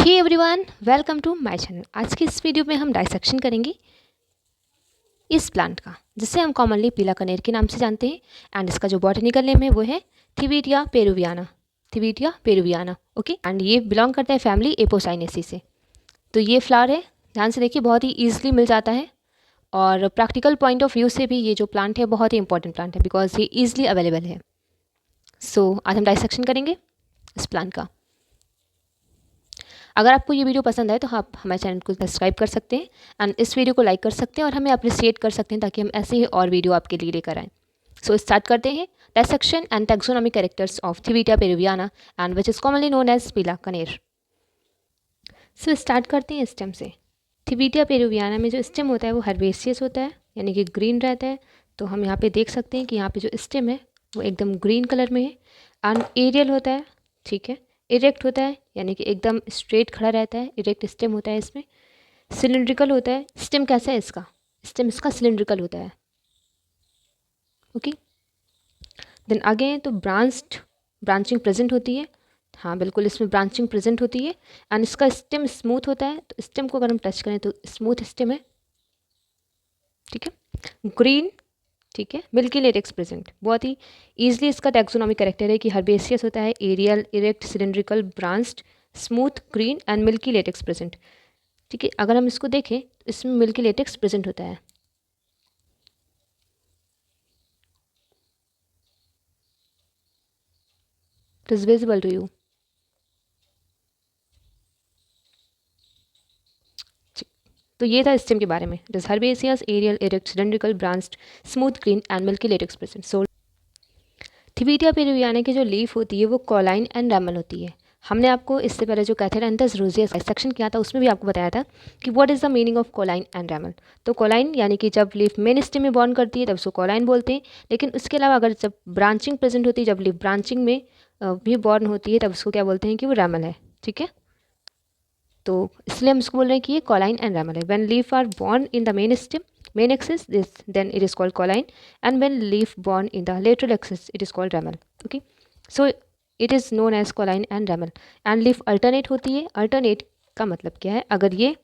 Hey everyone, welcome to my channel. आज की इस वीडियो में हम डाइसेक्शन करेंगे इस प्लांट का, जिसे हम कॉमनली पीला कनेर के नाम से जानते हैं। एंड इसका जो बॉटनिकल नेम है वो है थिविटिया पेरुवियाना। थिविटिया पेरुवियाना, ओके। एंड ये बिलोंग करता है फैमिली एपोसाइनेसी से। तो ये फ्लावर है, ध्यान से देखिए, बहुत ही ईजिली मिल जाता है। और प्रैक्टिकल पॉइंट ऑफ व्यू से भी ये जो प्लांट है बहुत ही इंपॉर्टेंट प्लांट है, बिकॉज ये ईजिली अवेलेबल है। सो आज हम डाइसेक्शन करेंगे इस प्लांट का। अगर आपको ये वीडियो पसंद आए तो आप हमारे चैनल को सब्सक्राइब कर सकते हैं एंड इस वीडियो को लाइक कर सकते हैं और हमें अप्रिशिएट कर सकते हैं, ताकि हम ऐसे ही और वीडियो आपके लिए लेकर आएँ। सो स्टार्ट करते हैं। Dissection and taxonomic characters of Thevetia peruviana and which is commonly known as peela kaner. So start करते हैं स्टेम से। थिविटिया पेरुवियाना में जो स्टेम होता है वो हर्बेसियस होता है, यानी कि ग्रीन रहता है। तो हम यहाँ पे देख सकते हैं कि यहाँ पे जो स्टेम है वो एकदम ग्रीन कलर में है। एंड एरियल होता है, ठीक है। इरेक्ट होता है, यानी कि एकदम स्ट्रेट खड़ा रहता है, इरेक्ट स्टेम होता है इसमें। सिलिंड्रिकल होता है। स्टेम कैसा है इसका? स्टेम इसका सिलिंड्रिकल होता है, ओके। देन आगे तो ब्रांचिंग प्रेजेंट होती है। हाँ बिल्कुल, इसमें ब्रांचिंग प्रेजेंट होती है। एंड इसका स्टेम स्मूथ होता है। तो स्टेम को अगर हम टच करें तो स्मूथ स्टेम है, ठीक है। ग्रीन, ठीक है। मिल्की लेटेक्स प्रेजेंट, बहुत ही ईजिली इसका टैक्सोनॉमिक कैरेक्टर है कि हर्बेसियस होता है, aerial, erect, cylindrical, branched, smooth, green and milky latex present, ठीक है। अगर हम इसको देखें तो इसमें मिल्की लेटेक्स प्रेजेंट होता है। It is visible to you. तो ये था स्टेम के बारे में। It is herbaceous, aerial, erect, cylindrical, branched, smooth, green and milky latex present. So Thevetia peruviana की जो लीफ होती है वो कॉलाइन एंड रैमल होती है। हमने आपको इससे पहले जो कैथेरेंथस रोजियस सेक्शन किया था उसमें भी आपको बताया था कि what is the meaning of cauline and ramal. तो कॉलाइन यानी कि जब लीफ मेन स्टेम में बॉर्न करती है तब उसको कॉलाइन बोलते हैं। लेकिन उसके अलावा अगर जब ब्रांचिंग प्रेजेंट होती है, जब लीफ ब्रांचिंग में भी बॉर्न होती है, तब उसको क्या बोलते हैं कि वो रैमल है, ठीक है। तो इसलिए हम इसको बोल रहे हैं कि ये कॉलाइन एंड रैमल है। When leaf are born in the main stem, main axis, this then it is called colline, and when leaf born in the lateral axis it is called ramal, okay. So it is known as colline and ramal. and leaf alternate होती है। alternate का मतलब क्या है? अगर ये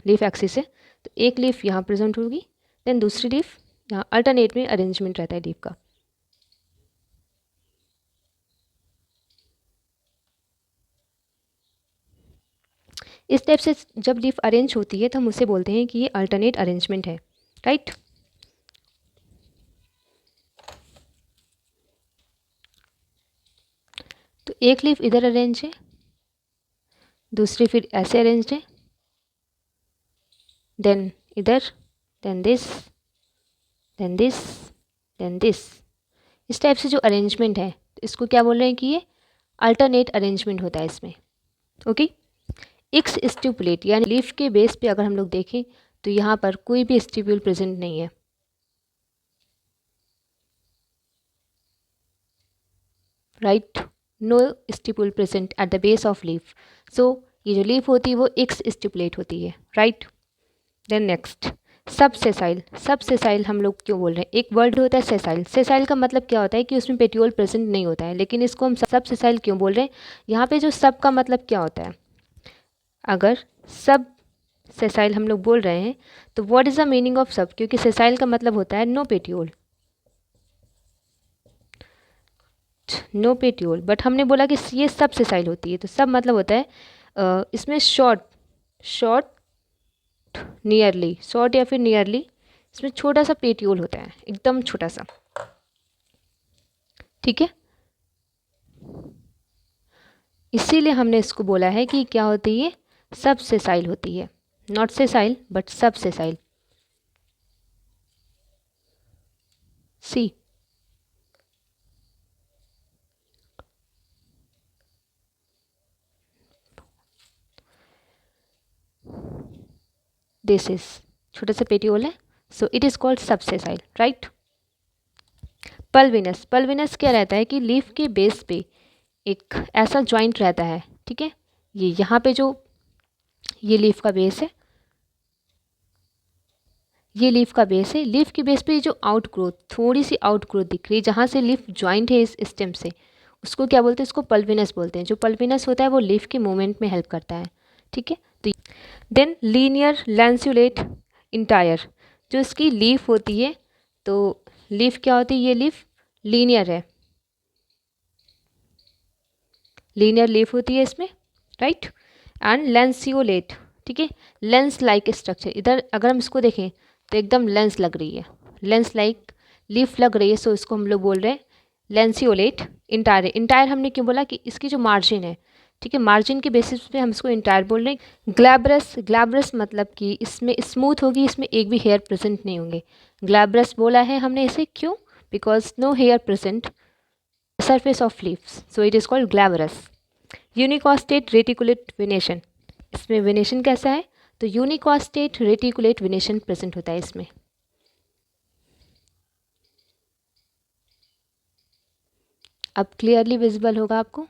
leaf axis है तो एक leaf यहाँ प्रेजेंट होगी, then दूसरी leaf यहाँ। alternate में अरेंजमेंट रहता है leaf का। इस टाइप से जब लीफ अरेंज होती है तो हम उसे बोलते हैं कि ये अल्टरनेट अरेंजमेंट है, राइट। तो एक लीफ इधर अरेंज है, दूसरी फिर ऐसे अरेंज है, देन इधर, then this, then this, then this. इस टाइप से जो अरेंजमेंट है तो इसको क्या बोल रहे हैं कि ये अल्टरनेट अरेंजमेंट होता है इसमें, ओके। एक्स स्टिपुलेट यानी लीफ के बेस पे अगर हम लोग देखें तो यहाँ पर कोई भी स्टिप्यूल प्रेजेंट नहीं है, right. No stipule present at the base of leaf. So ये जो लीफ होती है वो एक्स स्टिपुलेट होती है, राइट। देन नेक्स्ट सब सेसाइल। सब सेसाइल हम लोग क्यों बोल रहे हैं? एक वर्ड होता है सेसाइल। सेसाइल का मतलब क्या होता है कि उसमें पेट्यूल प्रेजेंट नहीं होता है, लेकिन इसको हम सब सेसाइल क्यों बोल रहे हैं? यहाँ पे जो सब का मतलब क्या होता है? अगर सब सेसाइल हम लोग बोल रहे हैं तो what is the meaning of सब? क्योंकि सेसाइल का मतलब होता है नो पेट्यूल, नो पेट्यूल। बट हमने बोला कि ये सब सेसाइल होती है, तो सब मतलब होता है इसमें शॉर्ट, शॉर्ट, नियरली, शॉर्ट या फिर नियरली, इसमें छोटा सा पेट्यूल होता है, एकदम छोटा सा, ठीक है। इसीलिए हमने इसको बोला है कि क्या होती है? सब सेसाइल होती है, नॉट सेसाइल बट सब सेसाइल। सी दिस इज छोटा सा पेट्यूल है, सो इट इज कॉल्ड सब सेसाइल, राइट। पल्विनस, पल्विनस क्या रहता है कि लीफ के बेस पे एक ऐसा जॉइंट रहता है, ठीक है। ये यहाँ पे जो ये लीफ का बेस है, ये लीफ का बेस है। लीफ के बेस पे जो आउट ग्रोथ, थोड़ी सी आउट ग्रोथ दिख रही है जहाँ से लीफ जॉइंट है इस स्टेम से, उसको क्या बोलते हैं, उसको पल्विनस बोलते हैं। जो पल्विनस होता है वो लीफ के मूवमेंट में हेल्प करता है, ठीक है। तो देन लीनियर लैंसुलेट इंटायर, जो इसकी लीफ होती है, तो लीफ क्या होती है, ये लीफ लीनियर है, लीनियर लीफ होती है इसमें, राइट। एंड लैंसियोलेट, ठीक है, लेंस लाइक स्ट्रक्चर। इधर अगर हम इसको देखें तो एकदम लेंस लग रही है, लेंस लाइक लीफ लग रही है, सो इसको हम लोग बोल रहे हैं लैंसियोलेट इंटायर। इंटायर हमने क्यों बोला कि इसकी जो मार्जिन है, ठीक है, मार्जिन के बेसिस पे हम इसको इंटायर बोल रहे हैं। ग्लैब्रस, ग्लैब्रस मतलब कि इसमें स्मूथ होगी, इसमें एक भी हेयर प्रेजेंट नहीं होंगे। ग्लैब्रस बोला है हमने इसे क्यों, because no hair present surface of leaves, so it is called glabrous. Unicostate reticulate venation, इसमें वेनेशन कैसा है, तो यूनिकॉस्टेट रेटिकुलेट वेनेशन प्रेजेंट होता है इसमें। अब क्लियरली विजिबल होगा आपको,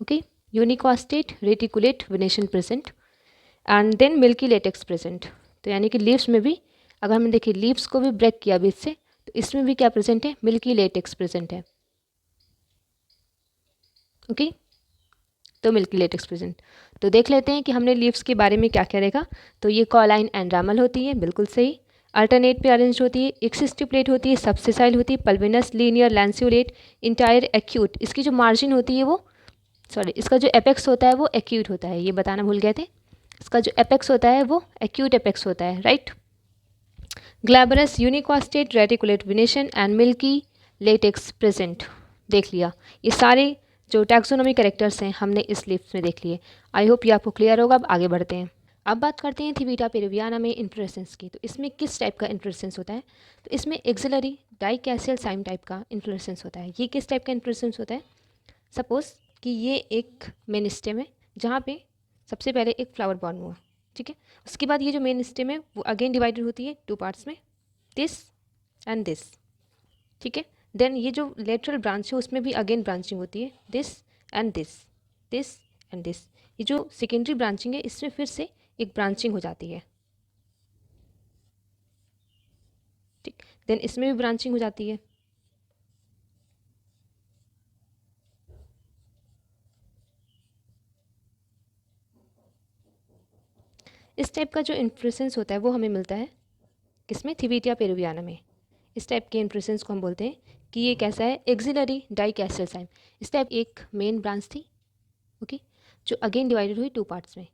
okay. Unicostate reticulate venation present and then milky latex present. तो यानी कि लीव्स में भी अगर हमने देखिए लीव्स को भी ब्रेक किया बीच से, तो इसमें भी क्या प्रेजेंट है, मिल्की लेटेक्स प्रेजेंट है, ओके। तो मिल्की लेटेक्स प्रेजेंट। तो देख लेते हैं कि हमने लीव्स के बारे में क्या क्या देखा। तो ये कॉलाइन एंड्रामल होती है, बिल्कुल सही। अल्टरनेट पे अरेंज होती है, एक्सिस्टिव प्लेट होती है, सबसेसाइल होती है, पल्विनस, लीनियर, लैंसियोलेट, इंटायर, एक्यूट। इसकी जो मार्जिन होती है वो, सॉरी, इसका जो एपेक्स होता है वो एक्यूट होता है, ये बताना भूल गए थे। इसका जो एपेक्स होता है वो एक्यूट एपेक्स होता है, right. Glabrous, unicostate reticulate venation and milky latex present, देख लिया। ये सारे जो टैक्सोनॉमी कैरेक्टर्स हैं हमने इस लिस्ट में देख लिए। आई होप ये आपको क्लियर होगा। अब आगे बढ़ते हैं। अब बात करते हैं थिविटा पेरुवियाना में इन्फ्लोरेसेंस की। तो इसमें किस टाइप का इन्फ्लोरेसेंस होता है, तो इसमें एक्सिलरी डाइकैसियल साइम टाइप का इन्फ्लोरेसेंस होता है। ये किस टाइप का इन्फ्लोरेसेंस होता है, सपोज कि ये एक मेन स्टेम है जहाँ पे सबसे पहले एक फ्लावर बॉर्न हुआ, ठीक है। उसके बाद ये जो मेन स्टेम है वो अगेन डिवाइडेड होती है टू पार्ट्स में, दिस एंड दिस, ठीक है। देन ये जो लेटरल ब्रांच है उसमें भी अगेन ब्रांचिंग होती है, this and this, this and this. ये जो सेकेंडरी ब्रांचिंग है इसमें फिर से एक ब्रांचिंग हो जाती है, ठीक। देन इसमें भी ब्रांचिंग हो जाती है। इस टाइप का जो इन्फ्लोरेसेंस होता है वो हमें मिलता है किसमें, थिविटिया पेरुवियाना में। इस टाइप के इन्फ्लोरेसेंस को हम बोलते हैं कि ये कैसा है, एक्सिलरी डाइकैसियल साइम। इस टाइप एक मेन ब्रांच थी, ओके, जो अगेन डिवाइडेड हुई टू पार्ट्स में।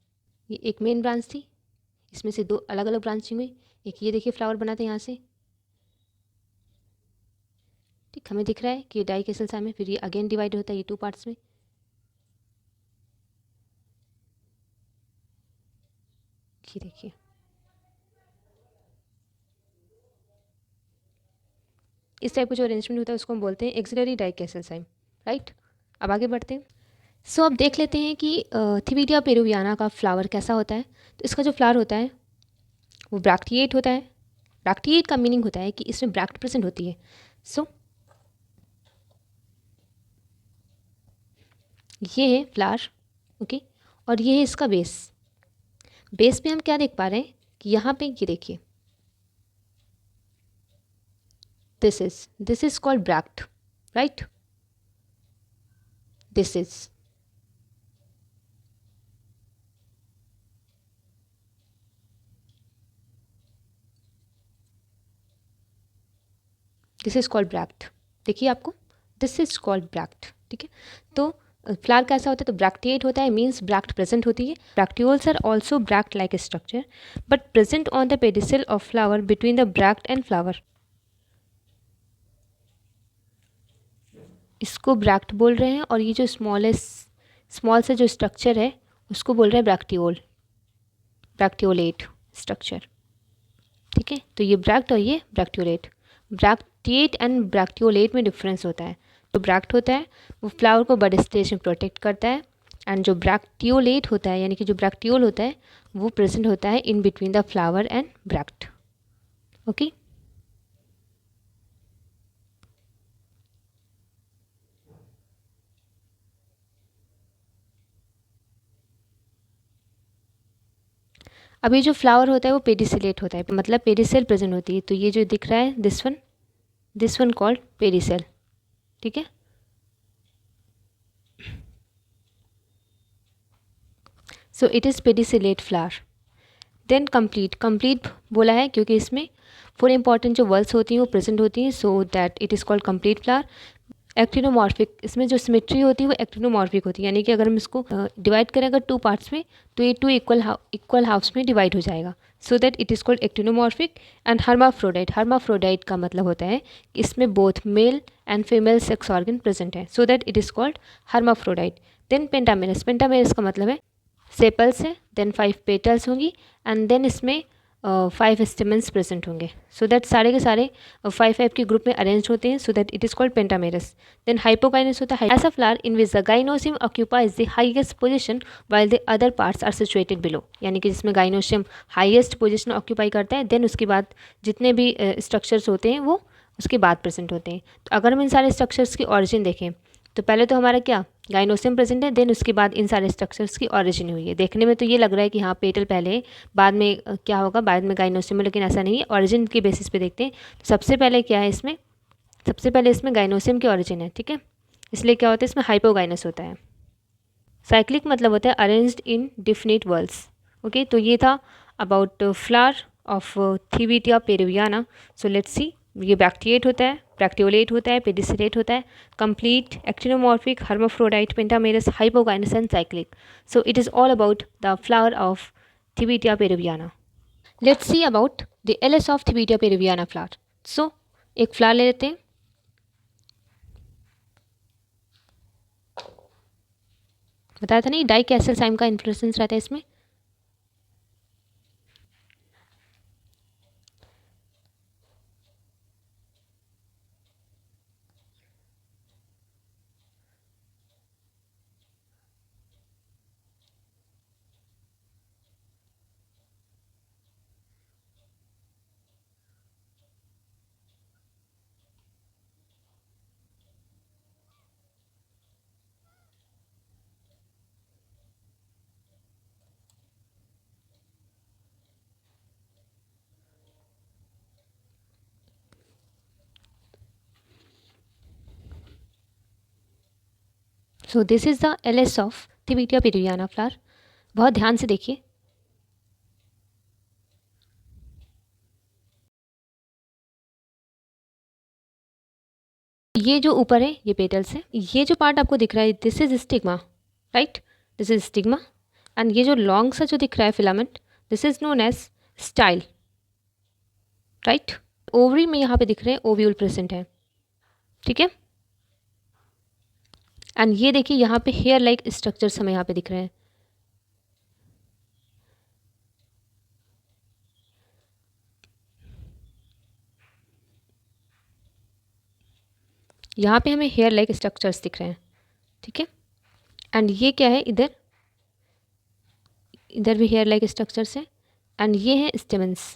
ये एक मेन ब्रांच थी, इसमें से दो अलग अलग ब्रांचिंग हुई। एक ये देखिए फ्लावर बना था यहाँ से, ठीक, हमें दिख रहा है कि डाइकैसियल साइम है। फिर ये अगेन डिवाइड होता है ये टू पार्ट्स में, ये देखिए। इस टाइप का जो अरेंजमेंट होता है उसको हम बोलते हैं एक्सिलरी डाइकैसियल साइम, राइट। अब आगे बढ़ते हैं। सो अब देख लेते हैं कि थिविटिया पेरुवियाना का फ्लावर कैसा होता है। तो इसका जो फ्लावर होता है वो ब्रैक्टिएट होता है। ब्रैक्टिएट का मीनिंग होता है कि इसमें ब्रैक्ट प्रेजेंट होती है। सो ये है फ्लावर, ओके, और ये है इसका बेस। बेस पे हम क्या देख पा रहे हैं कि यहाँ पे ये देखिए, this is called bract, right. This is called bract. देखिए आपको, दिस इज कॉल्ड ब्रैक्ट, ठीक है। तो फ्लावर कैसा होता है, तो ब्रैक्टिएट होता है, मीन्स ब्रैक्ट प्रेजेंट होती है। Bracteoles are also bract like structure but present on the pedicel of flower between the bract and flower. इसको ब्रैक्ट बोल रहे हैं, और ये जो स्मॉल से जो स्ट्रक्चर है उसको बोल रहे हैं ब्रैक्टियोल, ब्रैक्टियोलेट स्ट्रक्चर, ठीक है। तो ये ब्रैक्ट और ये ब्रैक्टियोलेट। ब्रैक्टिएट एंड ब्रैक्टियोलेट में डिफरेंस होता है। जो ब्रैक्ट होता है वो फ्लावर को बड़े स्टेज में प्रोटेक्ट करता है, एंड जो ब्रैक्टियोलेट होता है यानी कि जो ब्रैक्टियोल होता है वो प्रेजेंट होता है in between the flower and bract, okay. अभी जो फ्लावर होता है वो पेडिसिलेट होता है, मतलब पेडिसेल प्रेजेंट होती है। तो ये जो दिख रहा है दिस वन कॉल्ड पेडिसेल, ठीक है। So it is pedicellate flower. Then complete बोला है क्योंकि इसमें 4 इंपॉर्टेंट जो वर्ड्स होती हैं वो प्रेजेंट होती हैं, so that it is called complete flower. Actinomorphic, इसमें जो सिमेट्री होती है वो एक्टिनोमॉर्फिक होती है, यानी कि अगर हम इसको डिवाइड करें अगर 2 पार्ट्स में तो ये 2 इक्वल हाफ्स में डिवाइड हो जाएगा, so that it is called actinomorphic. And hermaphrodite का मतलब होता है कि इसमें both male and female sex organ present है, so that it is called hermaphrodite. Then pentamerous का मतलब है सेपल्स है, देन 5 पेटल्स होंगी एंड देन इसमें 5 स्टेमन्स प्रेजेंट होंगे, सो दैट सारे के सारे 5 के ग्रुप में अरेंज होते हैं, so that it is called pentamerous. Then hypogynous होता है ऐसा flower in which the gynoecium occupies the highest position while the other parts are situated below, यानी कि जिसमें गाइनोसियम हाईएस्ट पोजीशन ऑक्यूपाई करता है, देन उसके बाद जितने भी स्ट्रक्चर्स होते हैं वो उसके बाद प्रेजेंट होते हैं। तो अगर हम इन सारे स्ट्रक्चर्स की ऑरिजिन देखें तो पहले तो हमारा क्या गाइनोसियम प्रेजेंट है, देन उसके बाद इन सारे स्ट्रक्चर्स की ऑरिजिन हुई है। देखने में तो ये लग रहा है कि हाँ पेटल पहले बाद में क्या होगा, बाद में गाइनोसियम, लेकिन ऐसा नहीं है। ऑरिजिन के बेसिस पे देखते हैं तो सबसे पहले क्या है इसमें, सबसे पहले इसमें गाइनोसियम की ऑरिजिन है, ठीक है। इसलिए क्या होता है इसमें हाइपोगाइनस होता है। साइक्लिक मतलब होता है arranged in definite whorls. Okay, तो ये था about flower of Thevetia peruviana. So let's see, ये बैक्टीएट होता है, ब्रैक्टियोलेट होता है, पेडिसिलेट होता है, complete, actinomorphic, hermaphrodite, pentamerous, hypogynous and cyclic. So it is all about the flower of Thevetia peruviana. Let's see about the calyx of Thevetia peruviana flower. So एक flower ले लेते हैं, बताया था नहीं डाई कैल्साइम का इन्फ्लुएंस रहता है इसमें। So this is the calyx of Thevetia peruviana flower. बहुत ध्यान से देखिए, ये जो ऊपर है ये पेटल्स है, ये जो पार्ट आपको दिख रहा है this is stigma, right, this is stigma. And ये जो लॉन्ग सा जो दिख रहा है filament this is known as style, right. Ovary में यहाँ पे दिख रहे हैं ओव्यूल प्रेजेंट है, ठीक है। एंड ये देखिए यहाँ पे हेयर लाइक स्ट्रक्चर्स हमें यहाँ पे दिख रहे हैं। यहाँ पे हमें हेयर लाइक स्ट्रक्चर्स दिख रहे हैं, ठीक है। एंड ये क्या है, इधर इधर भी हेयर लाइक स्ट्रक्चर्स हैं एंड ये हैं stamens.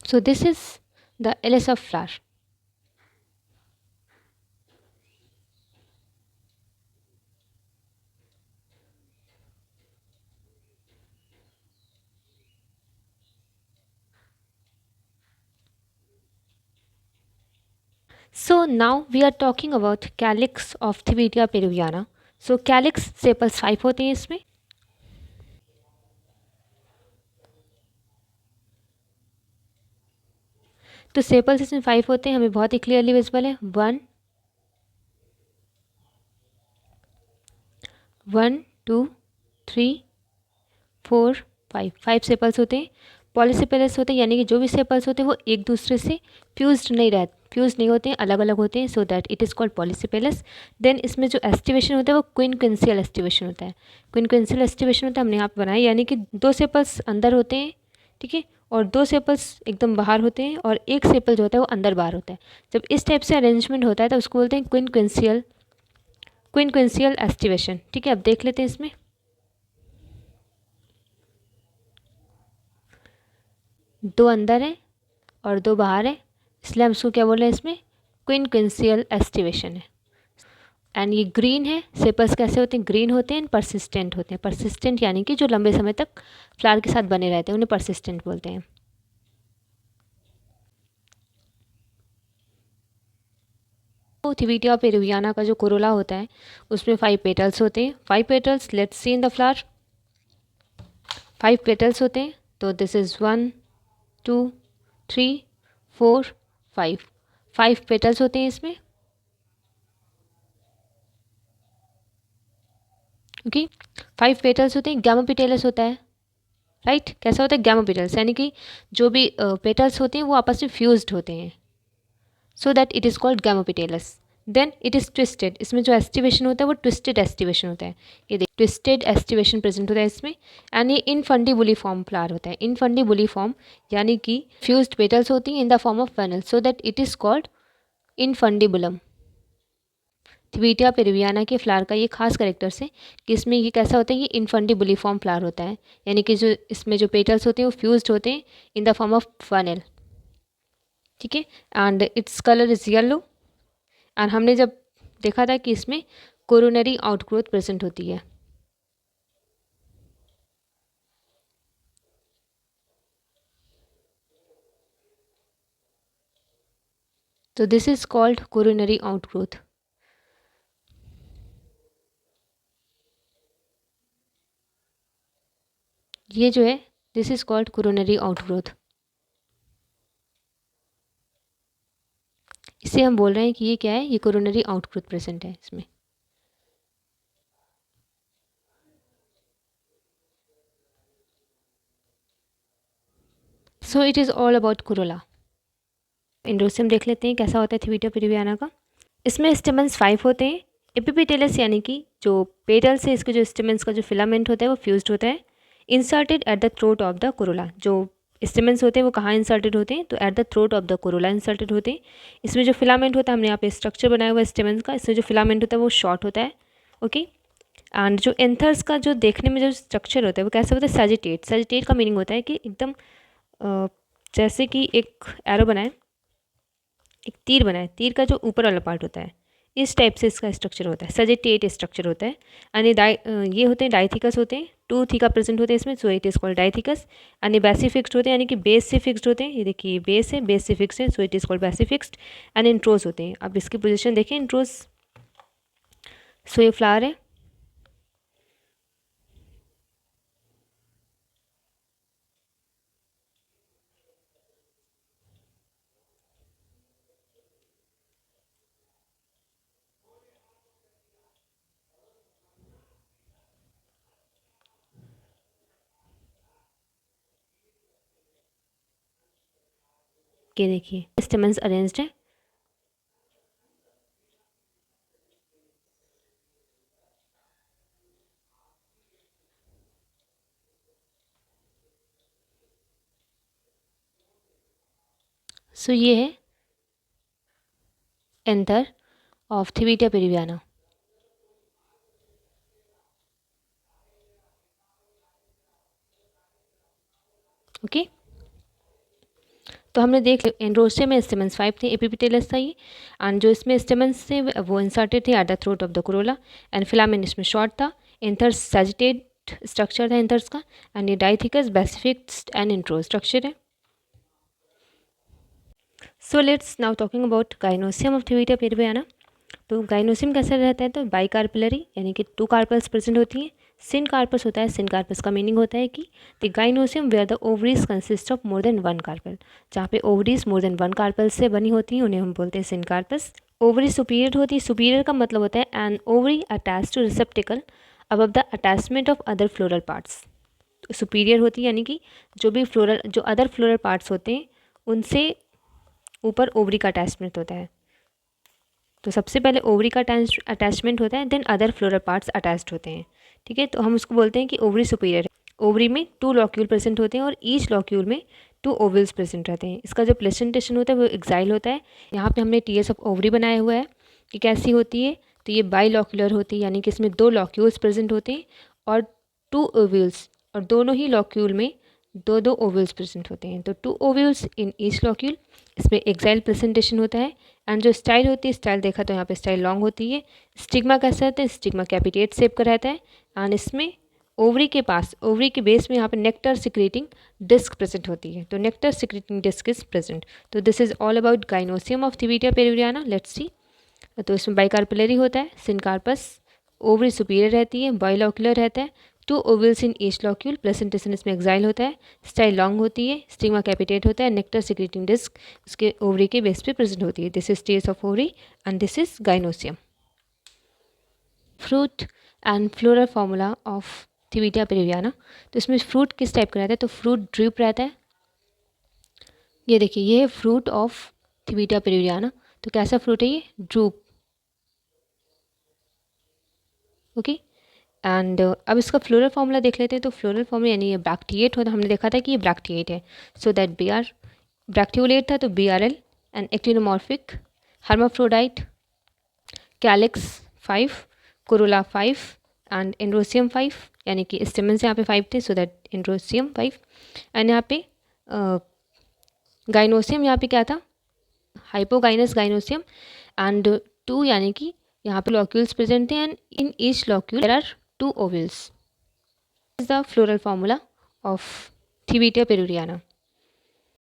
So this is the LS of flower. So now we are talking about calyx of Thividia peruviana. So calyx sepals 5 होते हैं इसमें। तो सेपल्स इसमें 5 होते हैं, हमें बहुत ही क्लियरली विजिबल है। 1 1 2 3 4 5 सेपल्स होते हैं। पॉलीसेपल्स होते हैं, यानी कि जो भी सेपल्स होते हैं वो एक दूसरे से फ्यूज नहीं होते हैं, अलग अलग होते हैं, so that it is called polysepals. Then इसमें जो एस्टिवेशन होता है वो क्विनक्विंसियल एस्टिवेशन होता है। क्विनक्विंसियल एस्टिवेशन होता है, हमने यहाँ पे बनाया, यानी कि 2 सेपल्स अंदर होते हैं, ठीक है, और 2 सेपल्स एकदम बाहर होते हैं और एक सेपल जो होता है वो अंदर बाहर होता है। जब इस टाइप से अरेंजमेंट होता है तो उसको बोलते हैं क्विनक्विंसियल एस्टिवेशन, ठीक है। अब देख लेते हैं इसमें। दो अंदर है और दो बाहर है, इसलिए हम इसको क्या बोल रहे हैं, इसमें क्विनक्विंसियल एस्टिवेशन है। एंड ये ग्रीन है। सेपल्स कैसे होते हैं, ग्रीन होते हैं, परसिस्टेंट होते हैं। परसिस्टेंट यानी कि जो लंबे समय तक फ्लावर के साथ बने रहते हैं, उन्हें परसिस्टेंट बोलते हैं। तो थिविटिया पेरुवियाना का जो कोरोला होता है उसमें 5 पेटल्स होते हैं। 5 petals, let's see in the flower. 5 petals होते हैं, तो दिस इज़ 1 2 3 4 5। 5 पेटल्स होते हैं इसमें। ओके, 5 पेटल्स होते हैं। गैमोपेटलस होता है, राइट। कैसा होता है, गैमोपेटल्स, यानी कि जो भी पेटल्स होते हैं वो आपस में फ्यूज्ड होते हैं, so that it is called gamopetalous. Then it is twisted. इसमें जो एस्टिवेशन होता है वो ट्विस्टेड एस्टिवेशन होता है। ये देख, ट्विस्टेड एस्टिवेशन प्रेजेंट होता है इसमें। एंड ये इनफंडिबुली फॉर्म फ्लावर होता है। इनफंडिबुली फॉर्म यानी कि फ्यूज्ड पेटल्स होती हैं in the form of funnel, so that it is called infundibulum. Thevetia peruviana के फ्लावर का ये खास कैरेक्टर्स है कि इसमें ये कैसा होता है, ये इनफंडिबुली फॉर्म फ्लावर होता है, यानी कि जो इसमें जो पेटल्स होते हैं वो फ्यूज्ड होते हैं in the form of funnel. ठीक है, and its colour is yellow. And हमने जब देखा था कि इसमें कोरोनरी आउटग्रोथ प्रेजेंट होती है। तो this is called coronary outgrowth. ये जो है, this is called coronary outgrowth. इसे हम बोल रहे हैं कि ये क्या है, ये कोरोनरी आउटग्रोथ प्रेजेंट है इसमें। So it is all about corolla. Androecium देख लेते हैं कैसा होता है थिविटिया पेरुवियाना का। इसमें स्टेमन्स 5 होते हैं। एपिपेटलस यानी कि जो पेटल्स है, इसके जो स्टेमन्स का जो फिलामेंट होता है वो फ्यूज्ड होता है। Inserted eight the throat of the Corolla. जो स्टेमन्स होते हैं वो कहाँ इंसर्टेड होते हैं, तो eight the throat of the Corolla inserted होते हैं। इसमें जो फिलामेंट होता है, हमने यहाँ पे स्ट्रक्चर बनाया हुआ है स्टेमन्स का, इसमें जो फिलामेंट होता है वो शॉर्ट होता है। ओके, एंड जो एंथर्स का जो देखने में जो स्ट्रक्चर होता है वो कैसा होता है, सैजिटेट। सैजिटेट का मीनिंग होता है कि एकदम जैसे कि एक एरो बनाए, एक तीर बनाए, तीर का जो ऊपर वाला पार्ट होता है, इस टाइप से इसका स्ट्रक्चर होता है, सजेटेट स्ट्रक्चर होता है। एंड ये होते हैं डाइथिकस होते हैं, 2 थीका प्रेजेंट होते हैं इसमें, so it is called डाइथिकस। And ये बेसी फिक्स्ड होते हैं, यानी कि बेस से फिक्स्ड होते हैं। ये देखिए बेस है, बेस से फिक्स्ड है, सो इट इज़ कॉल्ड बेसी फिक्स्ड। एंड इंट्रोज होते हैं। अब इसकी पोजिशन देखें, इंट्रोज। सो ये फ्लावर है। ये देखिए स्टेमन्स अरेंज्ड है। सो ये है एंथर ऑफ थिविटिया पेरुवियाना। ओके, तो हमने देख लिया एंड्रोस्टियम में स्टेमन्स 5 थे, एपिपेटलस था ये। एंड जो इसमें स्टेमन्स थे वो इंसर्टेड थे at the throat of the corolla. And filament इसमें शॉर्ट था। एंथर्स सैजिटेट स्ट्रक्चर था एंथर्स का। एंड ये dithecous basifixed and introrse structure है। So let's now talking about gynoecium of Thevetia peruviana. तो गाइनोसियम कैसा रहता है, तो बाई कार्पिलरी, यानी कि 2 कार्पल्स प्रेजेंट होती हैं। सिन कार्पस होता है। सिन कार्पस का मीनिंग होता है कि the gynoecium where the ovaries consist of more than 1 carpel. जहाँ पे ओवरीज मोर देन 1 कार्पल से बनी होती हैं उन्हें हम बोलते हैं सिन कार्पस। ओवरी सुपीरियर होती है। सुपीरियर का मतलब होता है an ovary attach to receptacle above the attachment of other floral parts. Superior होती है यानी कि जो भी फ्लोरल, जो अदर फ्लोरल पार्ट्स होते हैं उनसे ऊपर ओवरी का अटैचमेंट होता है। तो सबसे पहले ओवरी का अटैचमेंट होता है, then other floral parts attached होते हैं। ठीक है, तो हम उसको बोलते हैं कि ओवरी सुपीरियर है। ओवरी में 2 लॉक्यूल प्रेजेंट होते हैं और ईच लॉक्यूल में 2 ओवल्स प्रेजेंट रहते हैं। इसका जो प्रेजेंटेशन होता है वो एक्साइल होता है। यहाँ पे हमने टीएस ऑफ ओवरी बनाया हुआ है कि कैसी होती है, तो ये बाई लॉक्यूलर होती है, यानी कि इसमें 2 लॉक्यूल्स प्रेजेंट होते हैं और 2 ओवल्स, और दोनों ही लॉक्यूल में दो दो ओवल्स प्रेजेंट होते हैं, तो 2 ओवल्स इन ईच लॉक्यूल। इसमें एक्साइल प्रेजेंटेशन होता है। एंड जो स्टाइल होती है, स्टाइल देखा तो यहाँ पे स्टाइल लॉन्ग होती है। स्टिग्मा कैसा रहता है, स्टिग्मा कैपिटेट शेप का रहता है। एंड इसमें ओवरी के पास, ओवरी के बेस में यहाँ पे नेक्टर सिक्रेटिंग डिस्क प्रेजेंट होती है, तो nectar secreting disc is present. तो this is all about gynoecium of Thevetia peruviana. Let's see. तो इसमें बाइकार्पिलरी होता है, सिनकार्पस, ओवरी सुपीरियर रहती है, बाइलॉक्यूलर रहता है, 2 ओवल्स इन ईच लॉक्यूल, प्लेसेंटेशन इसमें एक्साइल होता है, स्टाइल लॉन्ग होती है, स्टिग्मा कैपिटेट होता है, नेक्टर सिक्रेटिंग डिस्क उसके ओवरी के बेस पे प्रेजेंट होती है। This is stage of ovary and this is gynoecium. Fruit and floral formula of Thevetia peruviana. तो इसमें फ्रूट किस टाइप का रहता है, तो फ्रूट ड्रूप रहता है। ये देखिए, ये है फ्रूट ऑफ थिविटिया पेरुवियाना। तो कैसा फ्रूट है ये, ड्रूप। ओके। एंड अब इसका फ्लोरल फार्मूला देख लेते हैं। तो फ्लोरल फार्मूला यानी ये ब्रैक्टिएट होता, हमने देखा था कि ये ब्रैक्टिएट है, सो दैट बी आर ब्रैक्टियोलेट था तो BRL। And actinomorphic, hermaphrodite, calyx 5, Corolla 5 and androecium 5, यानी कि स्टेमन्स यहाँ पे 5 थे, सो दैट एंड्रोसियम 5। एंड यहाँ पे गाइनोसियम यहाँ पे क्या था, हाइपोगाइनस गाइनोसियम। एंड 2 यानी कि यहाँ पे लॉक्यूल्स प्रेजेंट थे and in each locule there are 2 ovules. Is the floral formula of Thevetia पेरुवियाना।